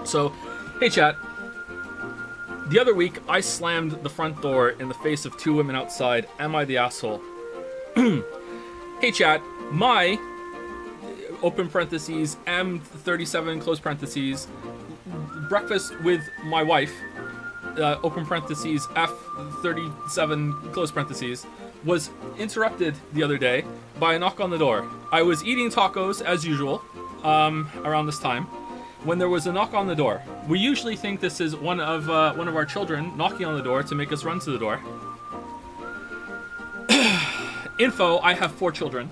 So, hey chat. The other week, I slammed the front door in the face of 2 women outside. Am I the asshole? Hey chat, my, open parentheses, M37, close parentheses, breakfast with my wife, open parentheses, F37, close parentheses, was interrupted the other day by a knock on the door. I was eating tacos, as usual, around this time, when there was a knock on the door. We usually think this is one of our children knocking on the door to make us run to the door. Info, I have 4 children.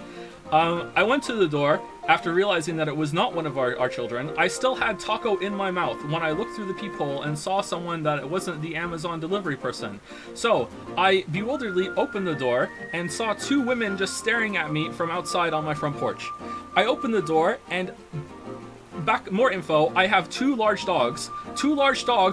I went to the door after realizing that it was not one of our children. I still had taco in my mouth when I looked through the peephole and saw someone that it wasn't the Amazon delivery person. So I bewilderedly opened the door and saw 2 women just staring at me from outside on my front porch. I opened the door and more info, I have 2 large dogs,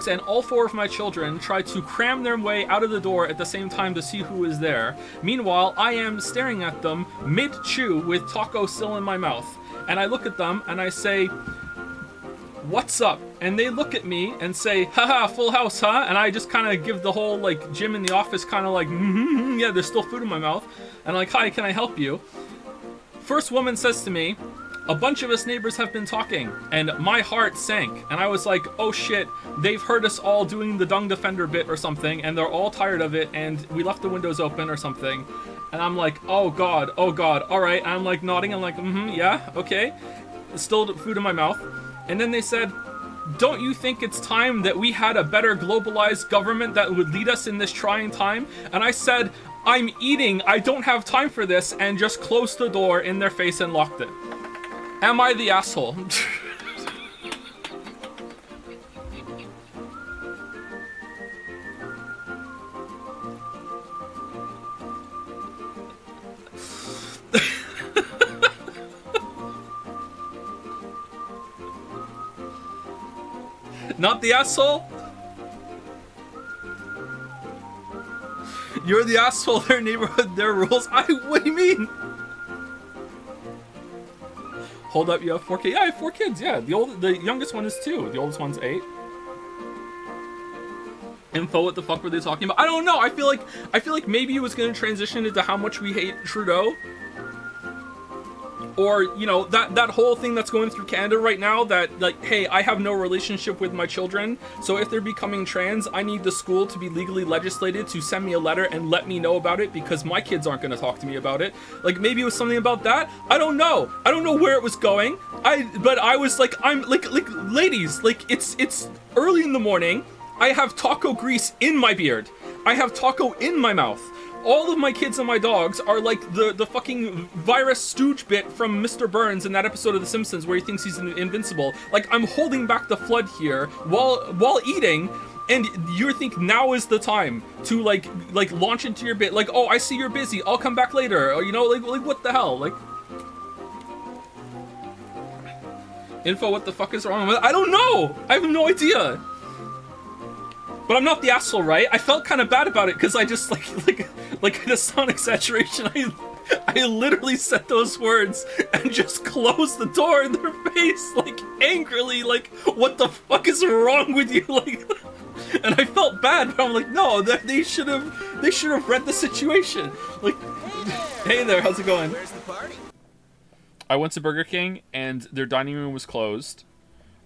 and all 4 of my children tried to cram their way out of the door at the same time to see who is there. Meanwhile, I am staring at them mid-chew with taco still in my mouth. And I look at them and I say, "What's up?" And they look at me and say, "Haha, full house, huh?" And I just kind of give the whole, like, Jim in the Office kind of like, yeah, there's still food in my mouth. And I'm like, "Hi, can I help you?" First woman says to me, "A bunch of us neighbors have been talking," and my heart sank, and I was like, oh shit, they've heard us all doing the Dung Defender bit or something, and they're all tired of it, and we left the windows open or something, and I'm like, oh god, alright, and I'm like nodding, I'm like, yeah, okay, still food in my mouth, and then they said, "Don't you think it's time that we had a better globalized government that would lead us in this trying time?" And I said, "I'm eating, I don't have time for this," and just closed the door in their face and locked it. Am I the asshole? Not the asshole? You're the asshole, their neighborhood, their rules. What do you mean? Hold up, you have 4 kids? Yeah, I have 4 kids, yeah. The youngest one is 2. The oldest one's 8. Info, what the fuck were they talking about? I don't know, I feel like maybe it was gonna transition into how much we hate Trudeau. Or, you know, that whole thing that's going through Canada right now, that, like, hey, I have no relationship with my children, so if they're becoming trans, I need the school to be legally legislated to send me a letter and let me know about it, because my kids aren't gonna talk to me about it. Like, maybe it was something about that? I don't know. I don't know where it was going. But I was like, I'm, like, ladies, like, it's early in the morning, I have taco grease in my beard. I have taco in my mouth. All of my kids and my dogs are like the fucking virus stooge bit from Mr. Burns in that episode of The Simpsons where he thinks he's invincible. Like, I'm holding back the flood here while eating, and you think now is the time to like launch into your bit. Like, oh, I see you're busy, I'll come back later. Or, you know, like what the hell? Like, info, what the fuck is wrong with it? I don't know. I have no idea. But I'm not the asshole, right? I felt kind of bad about it because I just like in a sound exaggeration, I literally said those words and just closed the door in their face, like angrily, like, what the fuck is wrong with you? Like, and I felt bad, but I'm like, no, they should have read the situation. Like, hey there, how's it going? Where's the party? I went to Burger King and their dining room was closed.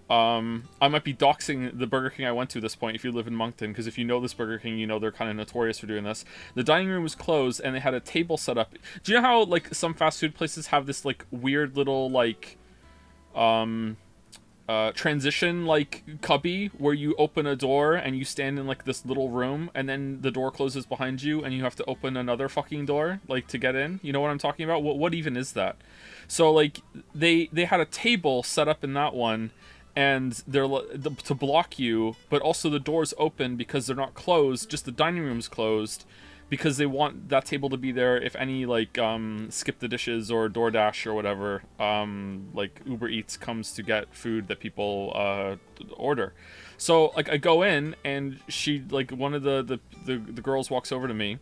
I might be doxing the Burger King I went to at this point if you live in Moncton, because if you know this Burger King, you know they're kind of notorious for doing this. The dining room was closed and they had a table set up. Do you know how, like, some fast food places have this, like, weird little, like, transition, like, cubby where you open a door and you stand in, like, this little room and then the door closes behind you and you have to open another fucking door, like, to get in? You know what I'm talking about? What even is that? So, like, they had a table set up in that one, and they're to block you, but also the door's open because they're not closed, just the dining room's closed, because they want that table to be there if any, like, Skip the Dishes or DoorDash or whatever, like, Uber Eats comes to get food that people order. So, like, I go in, and she, like, one of the girls walks over to me,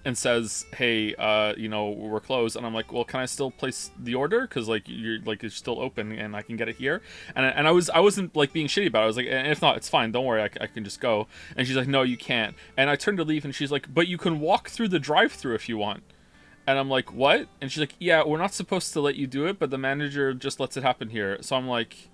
and says, "Hey, we're closed." And I'm like, "Well, can I still place the order? Because like you're like it's still open and I can get it here." And I wasn't like being shitty about it. I was like, "And if not, it's fine. Don't worry. I can just go." And she's like, "No, you can't." And I turned to leave, and she's like, "But you can walk through the drive-thru if you want." And I'm like, "What?" And she's like, "Yeah, we're not supposed to let you do it, but the manager just lets it happen here." So I'm like,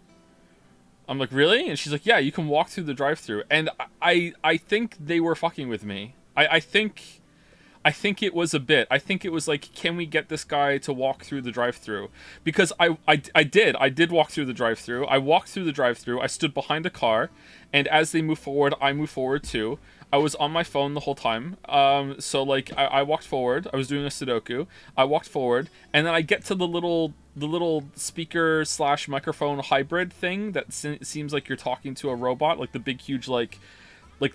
"Really?" And she's like, "Yeah, you can walk through the drive-thru." And I think they were fucking with me. I think it was a bit. I think it was like, can we get this guy to walk through the drive-thru? Because I did walk through the drive-thru. I walked through the drive-thru. I stood behind a car, and as they move forward, I move forward too. I was on my phone the whole time. So like I walked forward. I was doing a Sudoku. I walked forward, and then I get to the little speaker slash microphone hybrid thing that seems like you're talking to a robot, like the big huge like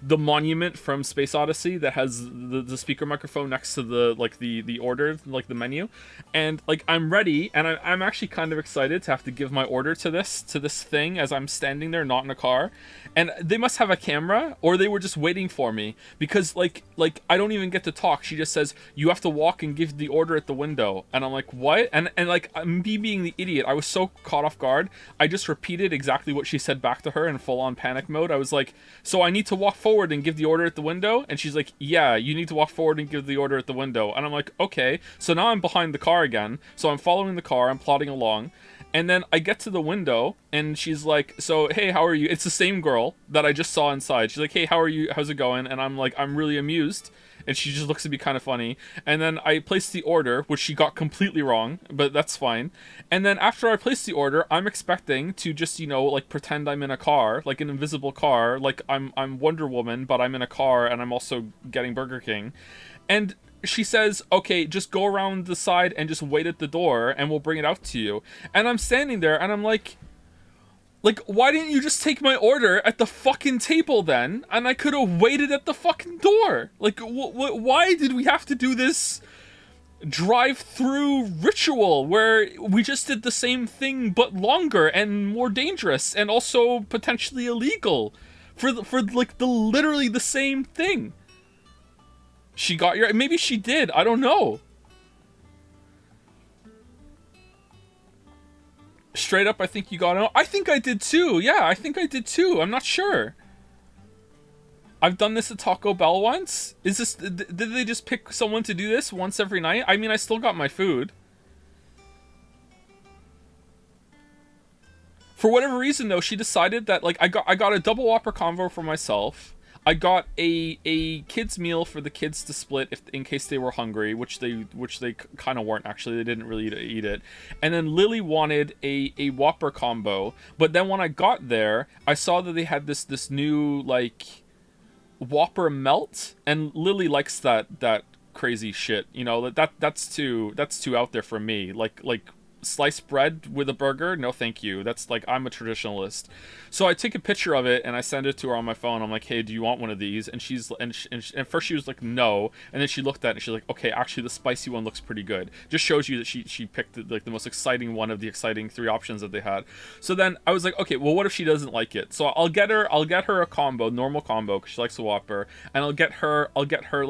the monument from Space Odyssey that has the speaker microphone next to the order, like the menu. And like I'm ready, and I'm actually kind of excited to have to give my order to this thing as I'm standing there, not in a car. And they must have a camera, or they were just waiting for me, because like I don't even get to talk. She just says, "You have to walk and give the order at the window." And I'm like, "What?" And like me being the idiot, I was so caught off guard. I just repeated exactly what she said back to her in full on panic mode. I was like, "So I need to walk forward and give the order at the window?" And she's like, "Yeah, you need to walk forward and give the order at the window." And I'm like, "Okay." So now I'm behind the car again. So I'm following the car, I'm plodding along. And then I get to the window, and she's like, "So, hey, how are you?" It's the same girl that I just saw inside. She's like, "Hey, how are you? How's it going?" And I'm like, "I'm really amused." And she just looks at me kind of funny. And then I placed the order, which she got completely wrong, but that's fine. And then after I placed the order, I'm expecting to just, like pretend I'm in a car, like an invisible car, like I'm Wonder Woman, but I'm in a car and I'm also getting Burger King. And she says, "Okay, just go around the side and just wait at the door and we'll bring it out to you." And I'm standing there and I'm like, why didn't you just take my order at the fucking table then? And I could have waited at the fucking door. Like, why did we have to do this drive-through ritual where we just did the same thing but longer and more dangerous and also potentially illegal for like the literally the same thing? She got your... Maybe she did. I don't know. Straight up, I think you got it. I think I did too. Yeah, I think I did too. I'm not sure. I've done this at Taco Bell once. Is this... Did they just pick someone to do this once every night? I mean, I still got my food. For whatever reason, though, she decided that, like, I got a double Whopper combo for myself. I got a kids meal for the kids to split in case they were hungry, which they kind of weren't actually. They didn't really eat it. And then Lily wanted a Whopper combo, but then when I got there, I saw that they had this new like Whopper melt, and Lily likes that crazy shit. That's too out there for me. Like sliced bread with a burger, no thank you. That's like, I'm a traditionalist. So I take a picture of it and I send it to her on my phone. I'm like, "Hey, do you want one of these?" And and first she was like, "No," and then she looked at it and she's like, "Okay, actually the spicy one looks pretty good." Just shows you that she picked like the most exciting one of the exciting 3 options that they had. So then I was like, "Okay, well, what if she doesn't like it?" So I'll get her a combo, normal combo, because she likes the Whopper, and I'll get her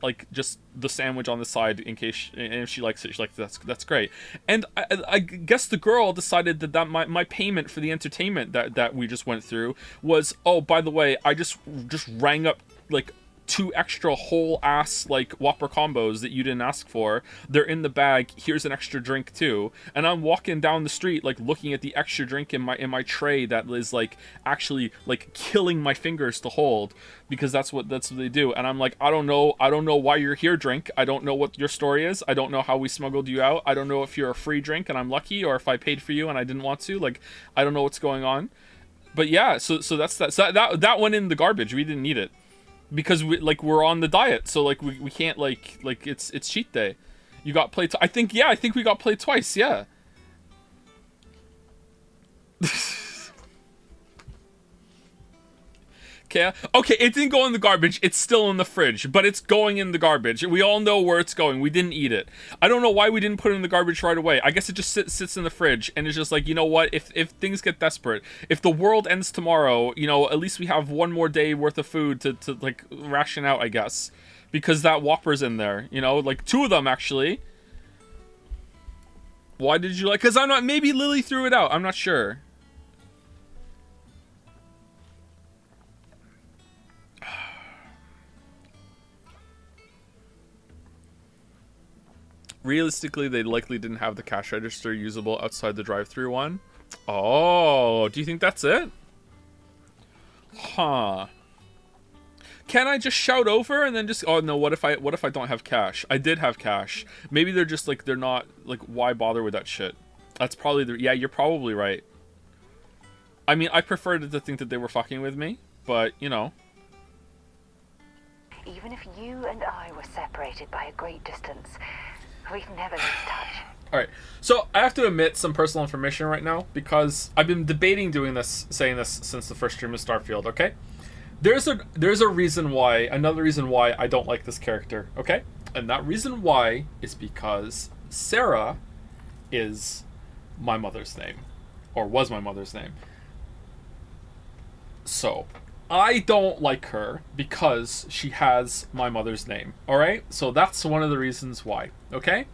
like just the sandwich on the side in case, and if she likes it, she's like, that's great. And I guess the girl decided that my payment for the entertainment that we just went through was, "Oh, by the way, I just rang up like 2 extra whole ass like Whopper combos that you didn't ask for. They're in the bag. Here's an extra drink too." And I'm walking down the street like looking at the extra drink in my tray that is like actually like killing my fingers to hold, because that's what they do. And I'm like, I don't know why you're here, drink. I don't know what your story is. I don't know how we smuggled you out. I don't know if you're a free drink and I'm lucky, or if I paid for you and I didn't want to. Like, I don't know what's going on. But yeah, so that's that. So that went in the garbage. We didn't need it, because we're on the diet, so like we can't like it's cheat day. You got played. I think we got played twice. Yeah. Okay, it didn't go in the garbage. It's still in the fridge, but it's going in the garbage. We all know where it's going. We didn't eat it. I don't know why we didn't put it in the garbage right away. I guess it just sits in the fridge, and it's just like, you know what? If things get desperate, if the world ends tomorrow, at least we have one more day worth of food to like ration out, I guess. because that Whopper's in there. You know, like 2 of them actually. Why did you like? Because I'm not. Maybe Lily threw it out. I'm not sure. Realistically, they likely didn't have the cash register usable outside the drive-thru one. Oh, do you think that's it? Huh. Can I just shout over and then just... Oh, no, what if I don't have cash? I did have cash. Maybe they're just, like, they're not... Like, why bother with that shit? That's probably the... Yeah, you're probably right. I mean, I preferred to think that they were fucking with me, but, you know. Even if you and I were separated by a great distance, we'd never lose touch. Alright, so I have to admit some personal information right now, because I've been debating doing this, saying this since the first stream of Starfield, okay? There's a reason why, another reason why I don't like this character, okay? And that reason why is because Sarah is my mother's name. Or was my mother's name. So, I don't like her because she has my mother's name, alright? So that's one of the reasons why, okay?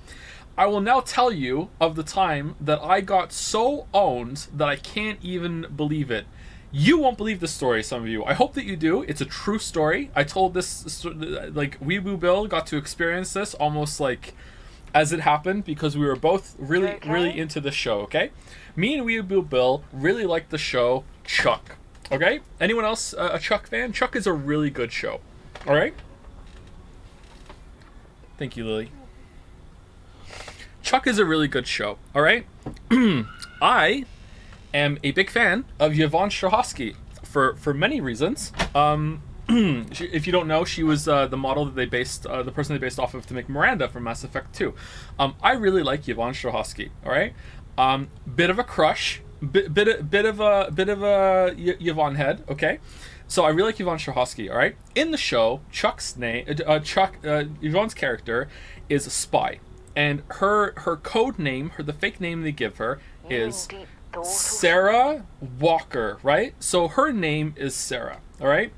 I will now tell you of the time that I got so owned that I can't even believe it. You won't believe the story, some of you. I hope that you do. It's a true story. I told this, like, Weeaboo Bill got to experience this almost like as it happened because we were both really into the show, okay? Me and Weeaboo Bill really liked the show Chuck, okay? Anyone else a Chuck fan? Chuck is a really good show, all right? Thank you, Lily. Chuck is a really good show, all right? I am a big fan of Yvonne Strahovski for many reasons. If you don't know, she was the model that they based, the person they based off of to make Miranda from Mass Effect 2. I really like Yvonne Strahovski, all right? Bit of a crush, bit of a Yvonne head, okay? So I really like Yvonne Strahovski, all right? In the show, Yvonne's character is a spy. And her code name, the fake name they give her, is Sarah Walker, right? So her name is Sarah, all right?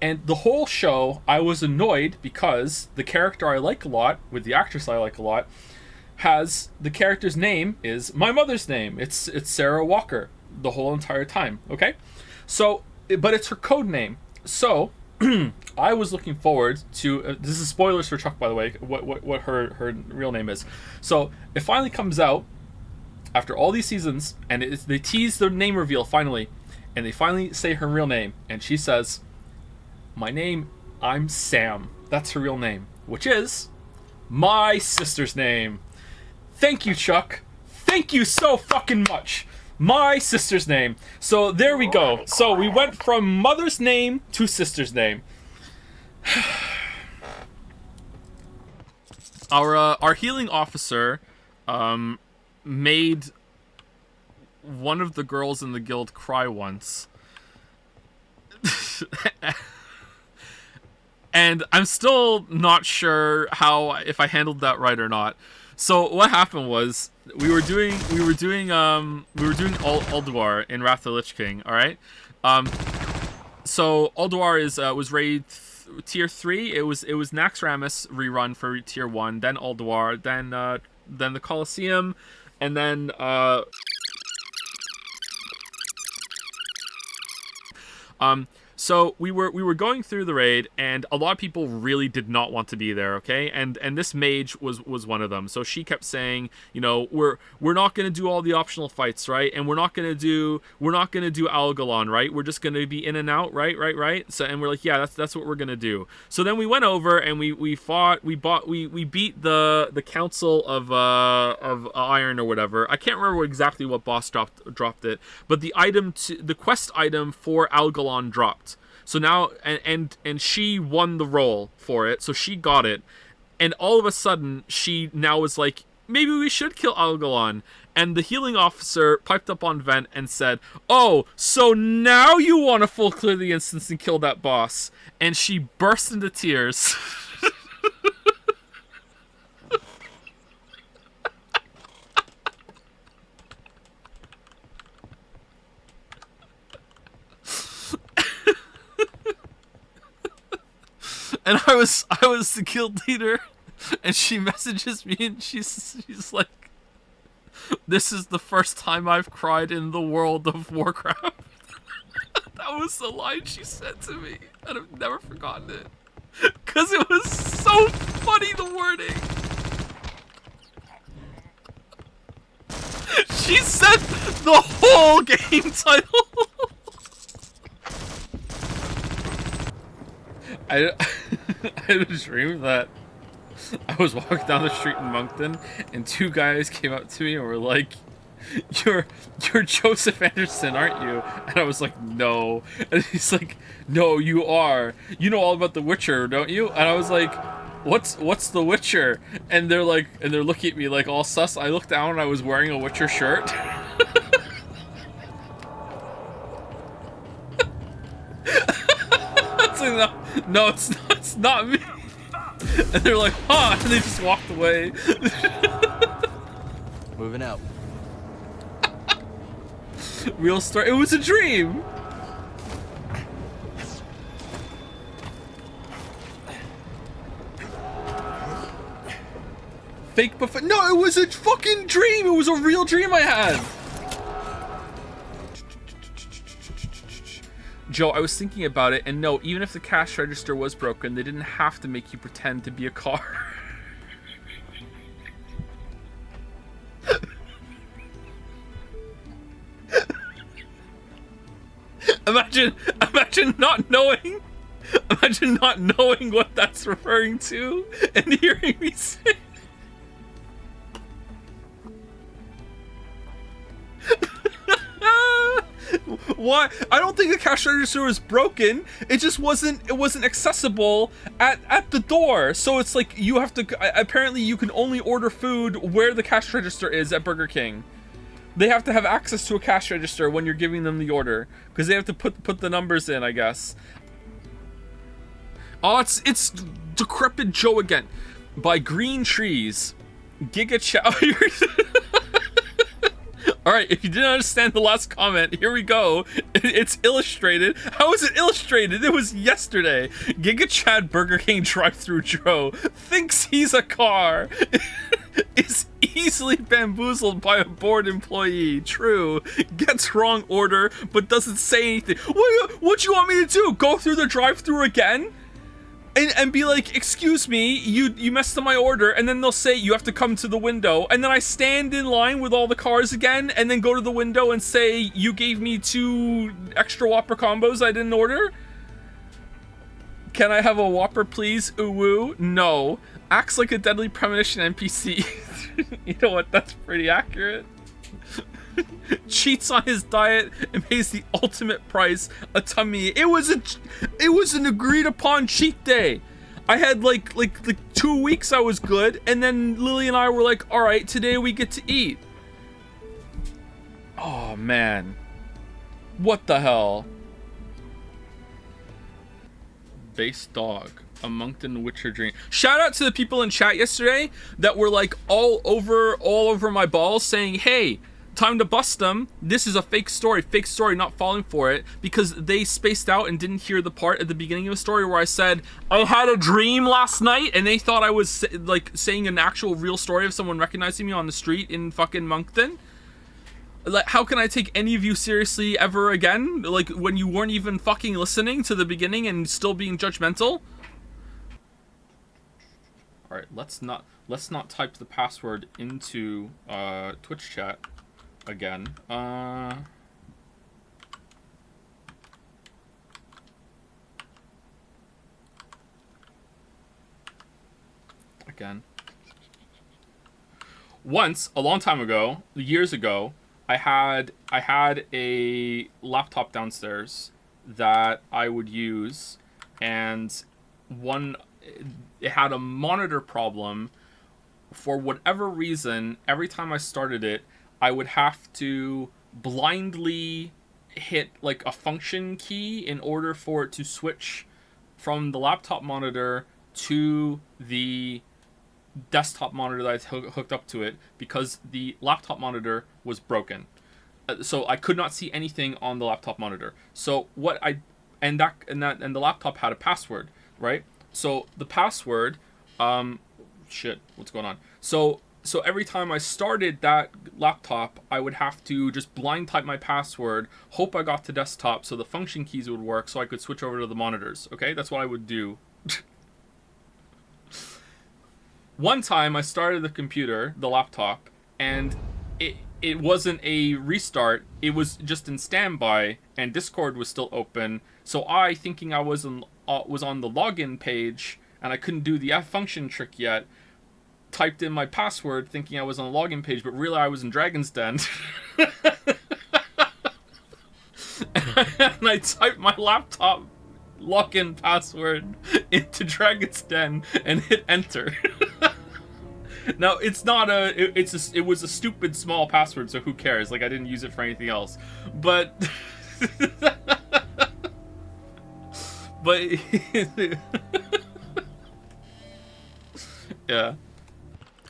And the whole show, I was annoyed because the character I like a lot, with the actress I like a lot, has the character's name is my mother's name. It's Sarah Walker the whole entire time, okay? So, but it's her code name. So, I was looking forward to this is spoilers for Chuck, by the way, what her real name is. So it finally comes out after all these seasons, and they tease the name reveal finally, and they finally say her real name, and she says, I'm Sam. That's her real name, which is my sister's name. Thank you, Chuck. Thank you so fucking much. My sister's name. So there we go. So we went from mother's name to sister's name. Our healing officer made one of the girls in the guild cry once. And I'm still not sure if I handled that right or not. So what happened was we were doing Ulduar in Wrath of the Lich King, all right? So Ulduar was raid tier 3. It was Naxxramas rerun for tier 1, then Ulduar, then the Colosseum, and then so we were going through the raid, and a lot of people really did not want to be there, okay? And this mage was one of them. So she kept saying, you know, we're not gonna do all the optional fights, right? And we're not gonna do Algalon, right? We're just gonna be in and out, right? So and we're like, yeah, that's what we're gonna do. So then we went over and we beat the Council of Iron or whatever. I can't remember exactly what boss dropped it, but the quest item for Algalon dropped. So now, and she won the role for it, so she got it. And all of a sudden, she now was like, maybe we should kill Algalon. And the healing officer piped up on vent and said, oh, so now you want to full clear the instance and kill that boss. And she burst into tears. And I was the guild leader, and she messages me and she's like, "This is the first time I've cried in the world of Warcraft." That was the line she said to me, and I've never forgotten it. Cause it was so funny, the wording. She said the whole game title. I had a dream that I was walking down the street in Moncton, and two guys came up to me and were like, You're Joseph Anderson, aren't you?" And I was like, "No." And he's like, "No, you are. You know all about The Witcher, don't you?" And I was like, What's The Witcher?" And they're looking at me like all sus. I looked down and I was wearing a Witcher shirt. It's like, no, it's not me. And they're like, "Huh?" And they just walked away. Moving out. Real story. It was a dream. Fake buffet. No, it was a fucking dream. It was a real dream I had. Joe, I was thinking about it, and no, even if the cash register was broken, they didn't have to make you pretend to be a car. Imagine not knowing what that's referring to and hearing me say. Why? I don't think the cash register was broken. It just wasn't accessible at the door. So it's like you have to, apparently you can only order food where the cash register is at Burger King. They have to have access to a cash register when you're giving them the order, because they have to put the numbers in, I guess. Oh, it's Decrepit Joe again, by Green Trees. Giga Chow. All right, if you didn't understand the last comment, here we go. It's illustrated. How is it illustrated? It was yesterday. Giga Chad Burger King drive-thru Joe thinks he's a car. Is easily bamboozled by a bored employee. True. Gets wrong order, but doesn't say anything. What you want me to do? Go through the drive-thru again? And be like, "Excuse me, you messed up my order," and then they'll say you have to come to the window, and then I stand in line with all the cars again, and then go to the window and say, "You gave me 2 extra Whopper combos I didn't order? Can I have a Whopper, please? Ooh woo." No. Acts like a deadly premonition NPC. You know what? That's pretty accurate. Cheats on his diet and pays the ultimate price, a tummy. It was an agreed upon cheat day. I had like 2 weeks I was good, and then Lily and I were like, "All right, today we get to eat." Oh man, what the hell? Base dog, a Moncton Witcher dream. Shout out to the people in chat yesterday that were like all over my balls saying, "Hey, time to bust them. This is a fake story, not falling for it," because they spaced out and didn't hear the part at the beginning of the story where I said, "I had a dream last night," and they thought I was like saying an actual real story of someone recognizing me on the street in fucking Moncton. Like, how can I take any of you seriously ever again? Like, when you weren't even fucking listening to the beginning and still being judgmental? All right, let's not type the password into Twitch chat again. Again. Once, a long time ago, years ago, I had a laptop downstairs that I would use, and it had a monitor problem. For whatever reason, every time I started it, I would have to blindly hit like a function key in order for it to switch from the laptop monitor to the desktop monitor that I hooked up to it, because the laptop monitor was broken. So I could not see anything on the laptop monitor. So the laptop had a password, right? So the password, shit, what's going on? So every time I started that laptop, I would have to just blind type my password, hope I got to desktop so the function keys would work so I could switch over to the monitors. Okay, that's what I would do. One time I started the computer, the laptop, and it wasn't a restart. It was just in standby, and Discord was still open. So I, thinking I was on the login page and I couldn't do the F function trick yet, typed in my password thinking I was on the login page, but realized I was in Dragon's Den. And I typed my laptop login password into Dragon's Den and hit enter. Now it's not it was a stupid small password, so who cares? Like, I didn't use it for anything else. But yeah.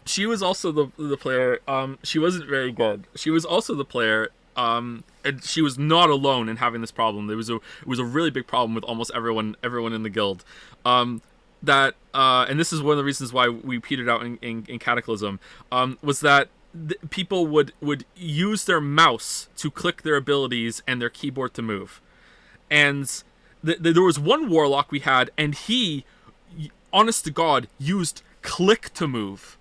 She was also the player. She wasn't very good. She was also the player. And she was not alone in having this problem. It was a really big problem with almost everyone in the guild. And this is one of the reasons why we petered out in Cataclysm. Was that people would use their mouse to click their abilities and their keyboard to move. And there was one warlock we had, and he, honest to God, used click to move.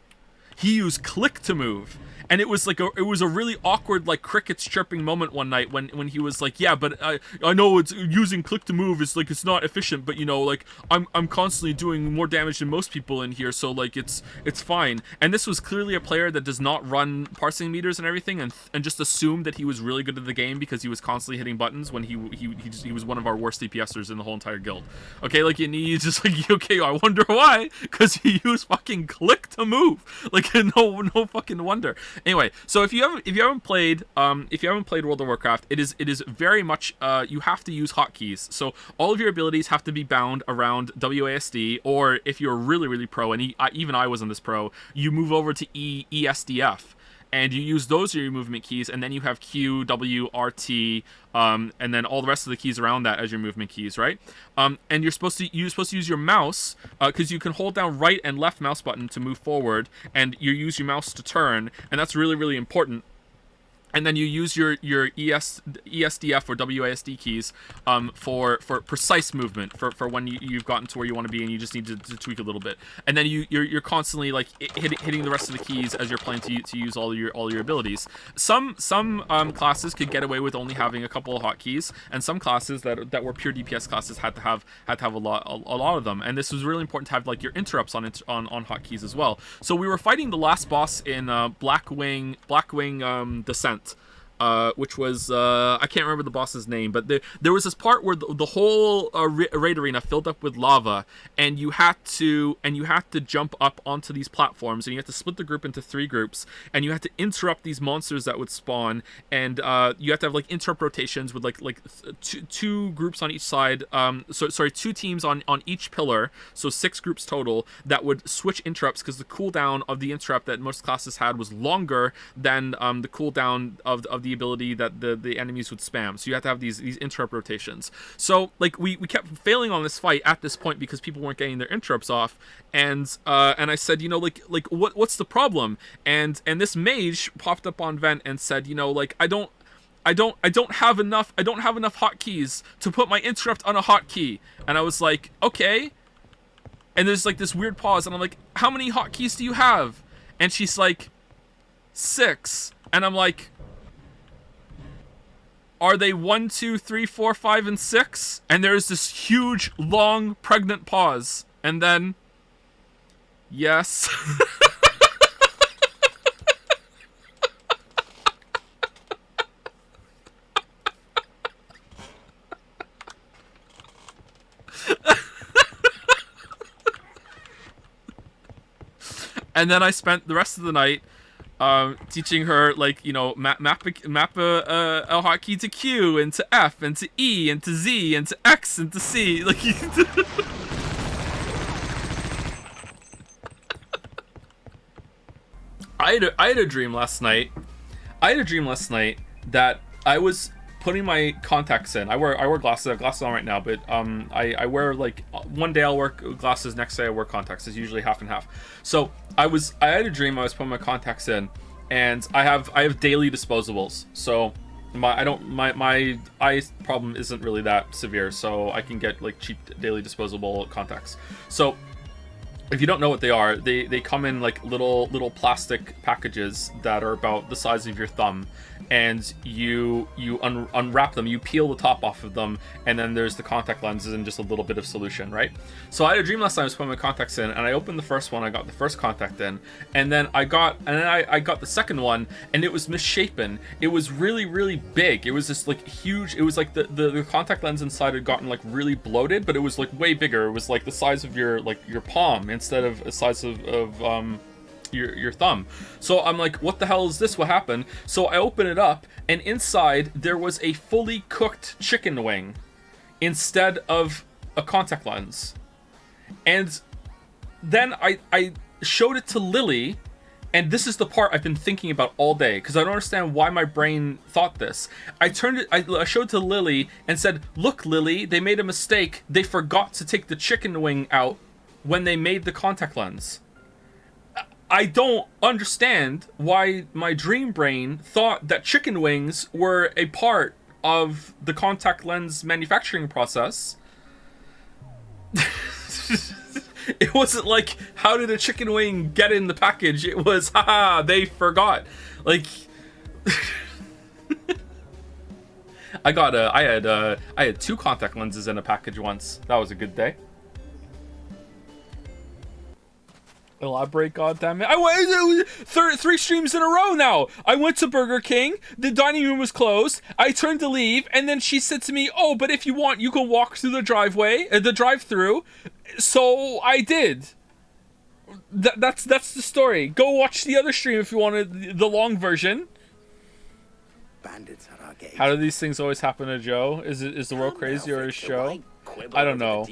He used click to move, and it was a really awkward, like, crickets chirping moment one night when he was like, yeah, but I know it's using click to move is like, it's not efficient, but, you know, like, I'm constantly doing more damage than most people in here, so, like, it's fine. And this was clearly a player that does not run parsing meters and everything, and just assumed that he was really good at the game because he was constantly hitting buttons when he was one of our worst DPSers in the whole entire guild. Okay, like, and he's just like, okay, I wonder why, because he used fucking click to move. Like, no fucking wonder. Anyway, so if you haven't played World of Warcraft, it is very much you have to use hotkeys. So all of your abilities have to be bound around WASD, or if you're really pro, and even I was on this pro, you move over to ESDF. And you use those as your movement keys, and then you have Q, W, RT, and then all the rest of the keys around that as your movement keys, right? And you're supposed to use your mouse, because you can hold down right and left mouse button to move forward, and you use your mouse to turn, and that's really important. And then you use your ESDF or WASD keys for precise movement for when you've gotten to where you want to be and you just need to tweak a little bit. And then you're constantly, like, hitting the rest of the keys as you're playing to use all your abilities. Some classes could get away with only having a couple of hotkeys, and some classes that were pure DPS classes had to have a lot of them. And this was really important to have, like, your interrupts on hotkeys as well. So we were fighting the last boss in Blackwing Descent. Which was I can't remember the boss's name, but there was this part where the whole raid arena filled up with lava, and you had to jump up onto these platforms, and you had to split the group into 3 groups, and you had to interrupt these monsters that would spawn, and you have to have, like, interrupt rotations with like two groups on each side. 2 teams on each pillar, so 6 groups total that would switch interrupts, because the cooldown of the interrupt that most classes had was longer than the cooldown of the ability that the enemies would spam. So you have to have these interrupt rotations. So, like, we kept failing on this fight at this point because people weren't getting their interrupts off, and I said, you know, like what's the problem? And this mage popped up on Vent and said, you know, like, I don't have enough hotkeys to put my interrupt on a hotkey. And I was like, okay. And there's, like, this weird pause, and I'm like, how many hotkeys do you have? And she's like, 6. And I'm like, are they 1, 2, 3, 4, 5, and 6? And there's this huge, long, pregnant pause. And then, yes. And then I spent the rest of the night teaching her, like, you know, map a hotkey to Q and to F and to E and to Z and to X and to C. Like, I had a dream last night. That I was putting my contacts in. I wear glasses. I have glasses on right now, but I wear like one day I'll wear glasses, next day I wear contacts. It's usually half and half. So I had a dream. I was putting my contacts in, and I have daily disposables. So my eye problem isn't really that severe, so I can get like cheap daily disposable contacts. So if you don't know what they are, they come in like little plastic packages that are about the size of your thumb, and you unwrap them, you peel the top off of them, and then there's the contact lenses and just a little bit of solution, right? So I had a dream last night. I was putting my contacts in, and I opened the first one. I got the first contact in, and then I got the second one, and it was misshapen. It was really big. It was this like huge. It was like the contact lens inside had gotten like really bloated, but it was like way bigger. It was like the size of your palm instead of the size of your thumb. So I'm like, what the hell is this? What happened? So I open it up, and inside there was a fully cooked chicken wing instead of a contact lens. And then I showed it to Lily, and this is the part I've been thinking about all day, because I don't understand why my brain thought this. I showed it to Lily and said, look, Lily, they made a mistake. They forgot to take the chicken wing out when they made the contact lens. I don't understand why my dream brain thought that chicken wings were a part of the contact lens manufacturing process. It wasn't like, how did a chicken wing get in the package? It was, haha, they forgot. Like, I had 2 contact lenses in a package once. That was a good day. Elaborate, goddammit. I went 3 streams in a row now. I went to Burger King. The dining room was closed. I turned to leave, and then she said to me, "Oh, but if you want, you can walk through the drive-thru." So I did. That's the story. Go watch the other stream if you wanted the long version. Bandits at our gate. How do these things always happen to Joe? Is the world crazy or his show? I don't know.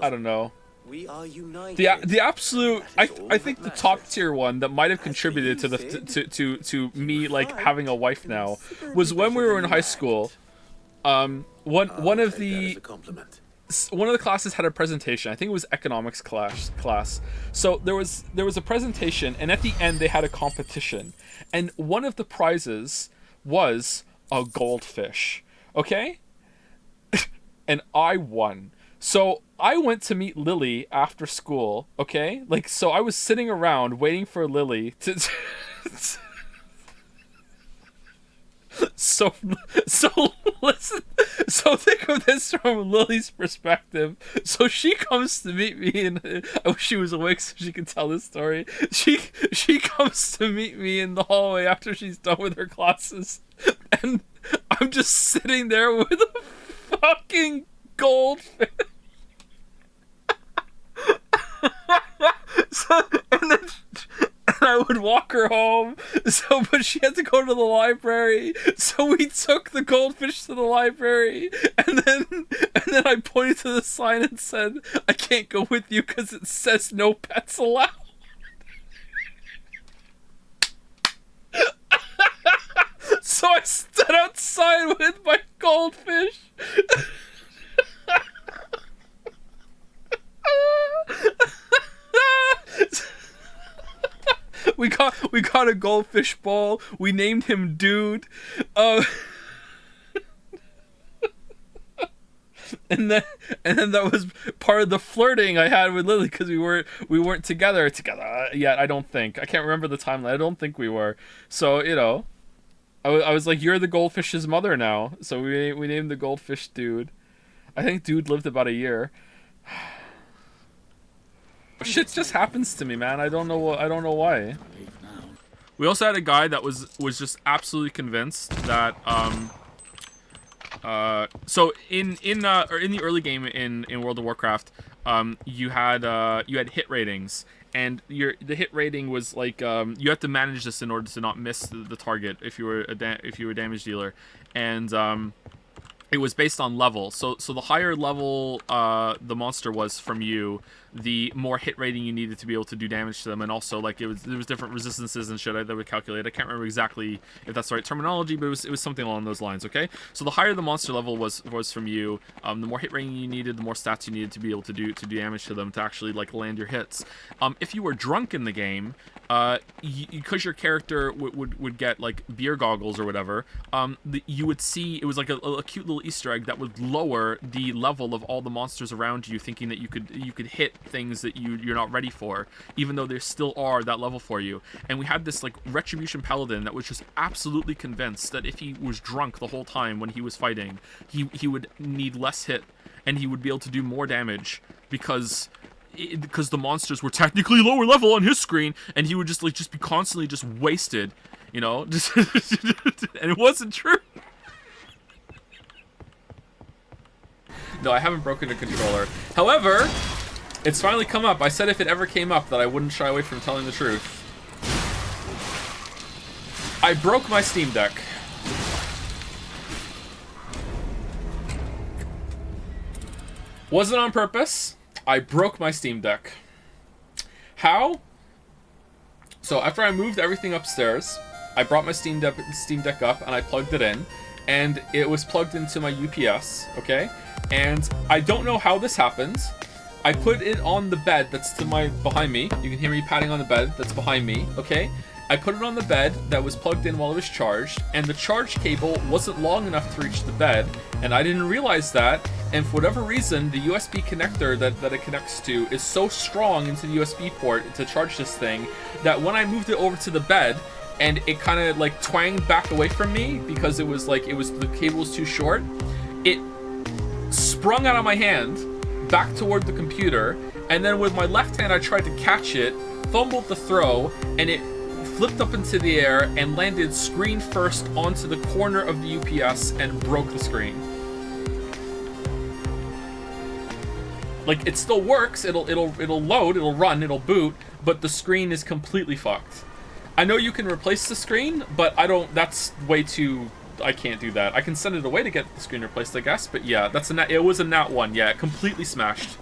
I don't know. We are united. The absolute, I think the top tier one that might have contributed to the to me like having a wife now was when we were in high school. One of the classes had a presentation. I think it was economics class. So there was a presentation, and at the end they had a competition, and one of the prizes was a goldfish. Okay, and I won. So I went to meet Lily after school, okay? Like, so I was sitting around waiting for Lily to... So listen. So think of this from Lily's perspective. So she comes to meet me, and I wish she was awake so she could tell this story. She comes to meet me in the hallway after she's done with her classes, and I'm just sitting there with a fucking goldfish. And I would walk her home. But she had to go to the library. So we took the goldfish to the library, and then I pointed to the sign and said, "I can't go with you because it says no pets allowed." So I stood outside with my goldfish. We got a goldfish ball. We named him Dude. And then that was part of the flirting I had with Lily, because we weren't together yet. I don't think. I can't remember the timeline. I don't think we were. So I was like, "You're the goldfish's mother now." So we named the goldfish Dude. I think Dude lived about a year. Shit just happens to me, man. I don't know why. We also had a guy that was just absolutely convinced that so in the early game in World of Warcraft, you had hit ratings, and the hit rating was like you have to manage this in order to not miss the target if you were a damage dealer, and it was based on level. So the higher level the monster was from you, the more hit rating you needed to be able to do damage to them, and also like there was different resistances and shit that would calculate. I can't remember exactly if that's the right terminology, but it was something along those lines. Okay, so the higher the monster level was from you, the more hit rating you needed, the more stats you needed to be able to do damage to them to actually like land your hits. If you were drunk in the game, because your character would get like beer goggles or whatever, you would see it was like a cute little Easter egg that would lower the level of all the monsters around you, thinking that you could hit things that you're not ready for, even though there still are that level for you. And we had this like Retribution Paladin that was just absolutely convinced that if he was drunk the whole time when he was fighting, he would need less hit and he would be able to do more damage because the monsters were technically lower level on his screen, and he would just be constantly just wasted, you know, just and it wasn't true. No, I haven't broken a controller. However, it's finally come up. I said if it ever came up that I wouldn't shy away from telling the truth. I broke my Steam Deck. Wasn't on purpose. I broke my Steam Deck. How? So after I moved everything upstairs, I brought my Steam Deck up and I plugged it in, and it was plugged into my UPS, okay? And I don't know how this happened. I put it on the bed that's behind me. You can hear me patting on the bed that's behind me, okay? I put it on the bed that was plugged in while it was charged, and the charge cable wasn't long enough to reach the bed, and I didn't realize that, and for whatever reason, the USB connector that it connects to is so strong into the USB port to charge this thing that when I moved it over to the bed, and it kind of like twanged back away from me because the cable was too short, it sprung out of my hand back toward the computer, and then with my left hand I tried to catch it, fumbled the throw, and it flipped up into the air and landed screen first onto the corner of the UPS and broke the screen. Like, it still works, it'll load, it'll run, it'll boot, but the screen is completely fucked. I know you can replace the screen, but that's way too, I can't do that. I can send it away to get the screen replaced, I guess, but yeah, it was a nat 1, yeah, completely smashed.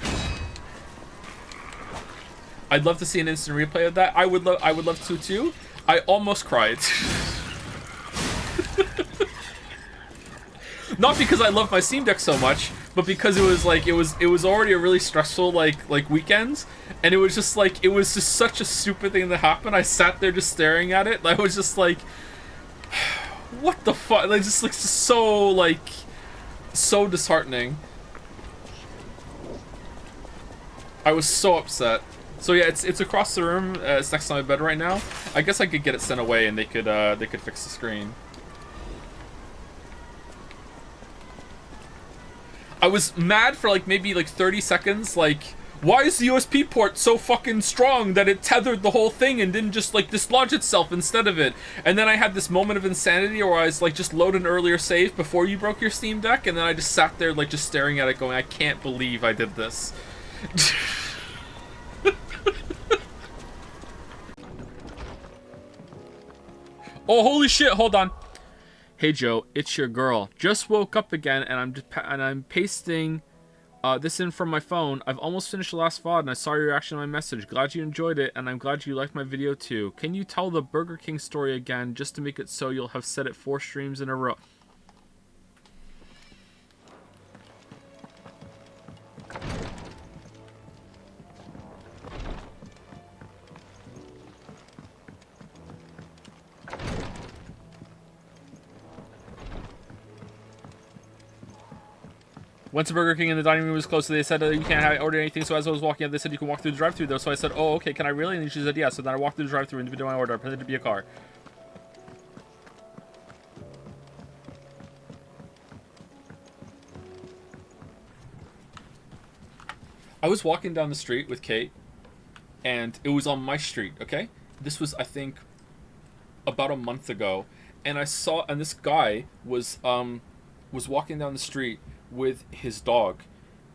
I'd love to see an instant replay of that. I would love to too. I almost cried. Not because I love my Steam Deck so much, but because it was already a really stressful like weekend, and it was just such a stupid thing that happened. I sat there just staring at it. I was just like, what the fuck? Like just so disheartening. I was so upset. So yeah, it's across the room. It's next to my bed right now. I guess I could get it sent away and they could fix the screen. I was mad for maybe 30 seconds. Like, why is the USB port so fucking strong that it tethered the whole thing and didn't just dislodge itself instead of it? And then I had this moment of insanity where I was just load an earlier save before you broke your Steam Deck, and then I just sat there just staring at it going, I can't believe I did this. Oh, holy shit, hold on. Hey Joe, it's your girl. Just woke up again and I'm pasting this in from my phone. I've almost finished the last VOD and I saw your reaction to my message. Glad you enjoyed it, and I'm glad you liked my video too. Can you tell the Burger King story again just to make it so you'll have said it 4 streams in a row? Went to Burger King and the dining room was closed, so they said you can't order anything. So as I was walking out, they said you can walk through the drive-thru though. So I said, oh, okay, can I really? And she said, yeah. So then I walked through the drive-thru and did my order. I pretended to be a car. I was walking down the street with Kate, and it was on my street, okay? This was, I think, about a month ago, and and this guy was walking down the street with his dog,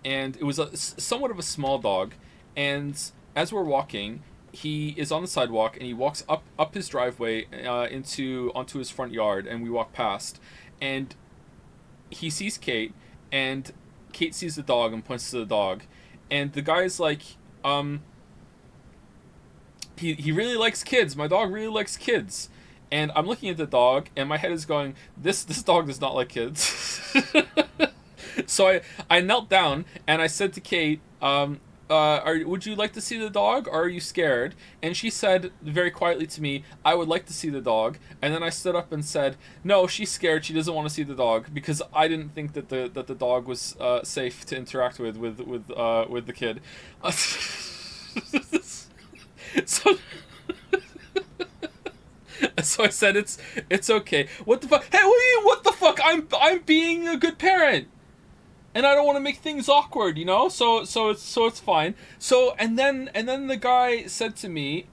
and it was somewhat of a small dog, and as we're walking, he is on the sidewalk and he walks up his driveway onto his front yard, and we walk past, and he sees Kate, and Kate sees the dog and points to the dog, and the guy's like, he really likes kids. My dog really likes kids. And I'm looking at the dog, and my head is going, this dog does not like kids. So I knelt down, and I said to Kate, would you like to see the dog, or are you scared? And she said very quietly to me, I would like to see the dog. And then I stood up and said, no, she's scared. She doesn't want to see the dog, because I didn't think that the dog was safe to interact with the kid. So. So I said it's okay. What the fuck? Hey, what the fuck? I'm being a good parent, and I don't want to make things awkward, you know. So it's fine. So and then the guy said to me,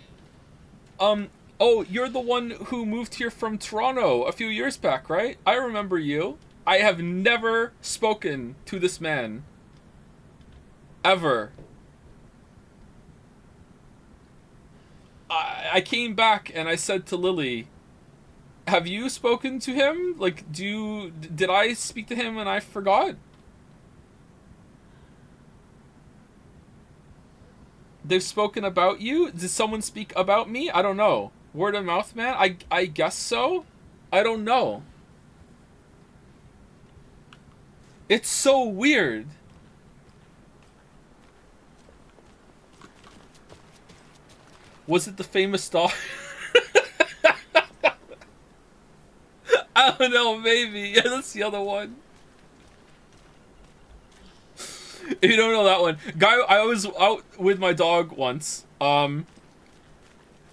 oh, you're the one who moved here from Toronto a few years back, right? I remember you. I have never spoken to this man ever. I came back and I said to Lily, have you spoken to him? Like, did I speak to him and I forgot? They've spoken about you? Did someone speak about me? I don't know. Word of mouth, man? I guess so? I don't know. It's so weird. Was it the famous dog? I don't know, maybe. Yeah, that's the other one. If you don't know that one, I was out with my dog once, and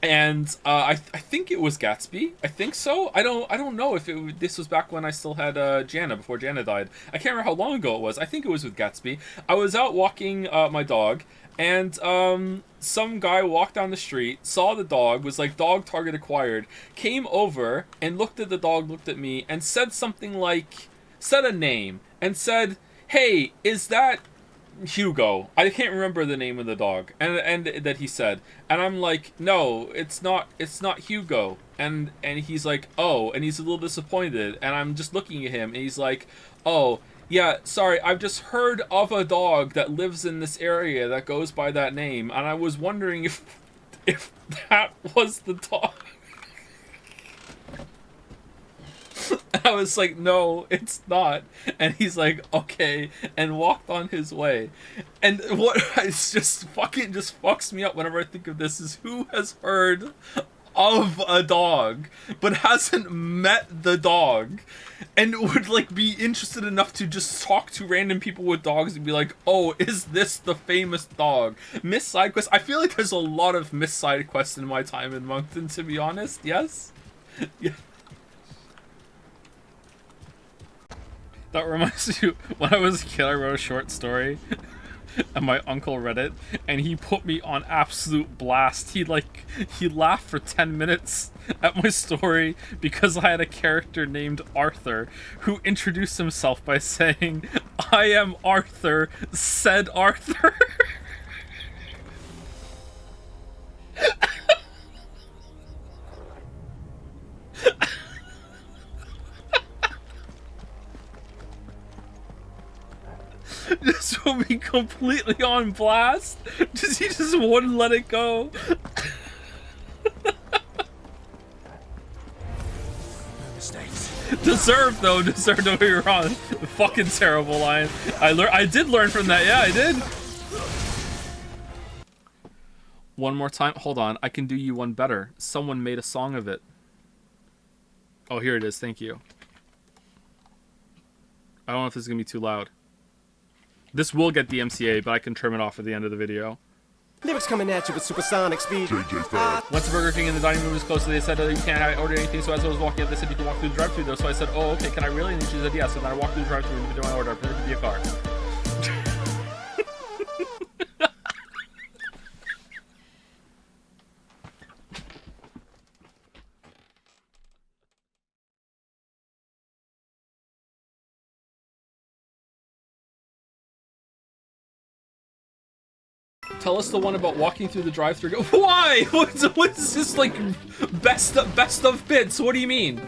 I think it was Gatsby. I think so. I don't know if this was back when I still had Jana, before Jana died. I can't remember how long ago it was. I think it was with Gatsby. I was out walking my dog, and some guy walked down the street, saw the dog, was like, dog target acquired, came over and looked at the dog, looked at me, and said something like, said a name, and said, hey, is that Hugo? I can't remember the name of the dog, and that he said, and I'm like, no, it's not Hugo, and he's like, oh, and he's a little disappointed, and I'm just looking at him, and he's like, oh, yeah, sorry, I've just heard of a dog that lives in this area that goes by that name, and I was wondering if that was the dog. And I was like, no, it's not. And he's like, okay, and walked on his way. And what it's just fucks me up whenever I think of this is, who has heard of a dog but hasn't met the dog and would like be interested enough to just talk to random people with dogs and be like, oh, is this the famous dog? Miss side quest. I feel like there's a lot of miss side quests in my time in Moncton, to be honest. Yes. Yeah. That reminds you, when I was a kid, I wrote a short story, and my uncle read it, and he put me on absolute blast. He laughed for 10 minutes at my story because I had a character named Arthur who introduced himself by saying, I am Arthur, said Arthur. Just put me completely on blast. He just wouldn't let it go. No mistakes. Deserved, don't get me wrong. Fucking terrible line. I did learn from that. Yeah, I did. One more time. Hold on. I can do you one better. Someone made a song of it. Oh, here it is. Thank you. I don't know if this is gonna be too loud. This will get DMCA, but I can trim it off at the end of the video. Lyrics coming at you with supersonic speed. Once the Burger King in the dining room was closed, they said you can't order anything. So as I was walking up, they said you can walk through the drive-thru though. So I said, oh, okay, can I really? And she said, yes. So then I walked through the drive-thru and did my order. It could be a car. Tell us the one about walking through the drive-thru. Why? What's this like best of bits? What do you mean?